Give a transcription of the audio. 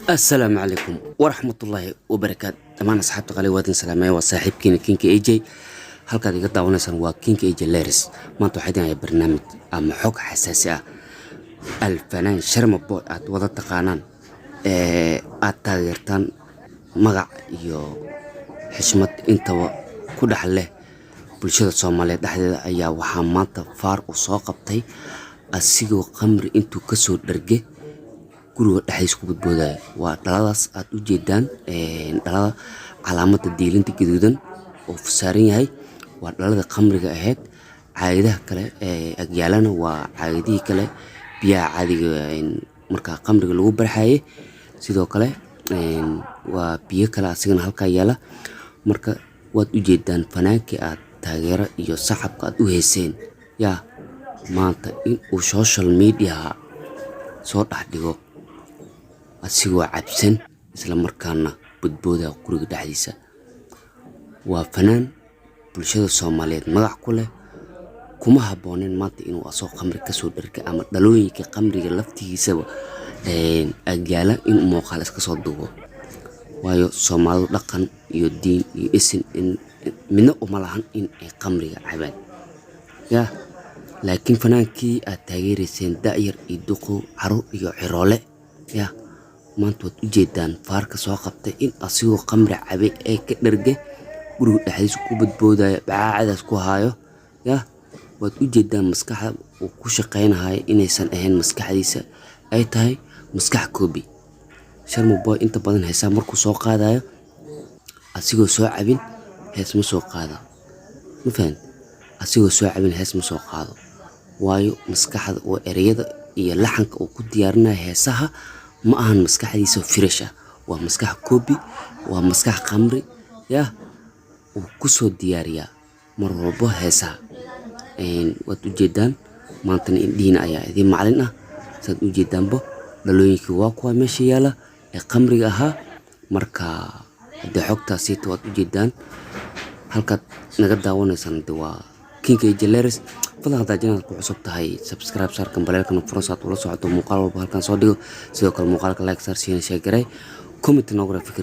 السلام عليكم ورحمة الله وبركاته. دمان أصحابتي قالي وادن سلامي وصاحب كينك اي جي halkaad iga daawanaysaan waa King AJ Leris maanta waxaan idin barnaamij ama xog xasaasi ah alfanaan Sharma Boy aad wada taqaanaan aad taageertaan magac iyo xishmad intaba ku dhaxal leh bulshada Soomaaliyeed dhexdeeda ayaa waxaa maanta faar u soo qabtay asigoo qamri intuu ka soo dhargay guriga dhexdiisa ku badbooday waa dhaladaas aad u jeedaan dhalada calaamada diilinta gaduudan oo saaran yahay waa dhalada qamriga ahayd caayadaha kale agyaalana waa caayadihii kale biyaha caadiga marka qamriga lagu barxaayay sidoo kale waa biyo kale asigana halka yaala marka waad u jeedaan fanaankii aad taageero iyo saxabka aad u heeseen yaa maanta in uu social media soo dhaxdhigo asigoo cabsan isla markaana badbooda guriga dhexdiisa waa fanaan bulshada Soomaaliyeed magac ku leh kuma habooneen maanta inuu asoo qamri ka soo dharka ama dhalooyinka qamriga laftigiisaba agyaala in muuqaal iska soo duubo waayo Soomaalidu dhaqan iyo diin iyo isin in midna uma lahan in ay qamriga cabaan yaa laakiin fanaankii aad taageereyseen da'yar iyo duqo caruur iyo ciroole yaa maanta waad u jeedaan faarka soo qabtay in asigoo qamri cabay ee ka dhargay guriga dhexdiisa ku badboodaya bacaadaas ku haayo yaa waad u jeedaan maskaxda uu ku shaqeynayo inaysan ahayn maskaxdiisa ay tahay maskax koobi Sharma Boy inta badan heesaa markuu soo qaadayo asigoo soo cabin hees ma soo qaado ma fahan asigoo soo cabin hees ma soo qaado waayo maskaxda oo ereyada iyo laxanka uu ku diyaarinayo heesaha ma ahan maskaxdiisa fresh ah waa maskax koobi waa maskax qamri yaa uu ku soo diyaariyaa mar walba heesaha waad u jeedaan maanta indhiina ayaa idin macalin ah saad u jeedaanba dhalooyinkii waa kuwa meesha yaala ee qamriga ahaa marka hadda xogtaasi waad u jeedaan halkaad naga daawanaysaan waa King AJ Leris fadlan hadda jannada ku cusub tahay subscribe saar kambalelkana furo saad ula socoto muuqaal walba halkan soo dhigo sidoo kale muuqaalka like saar share garay comment noogura fikir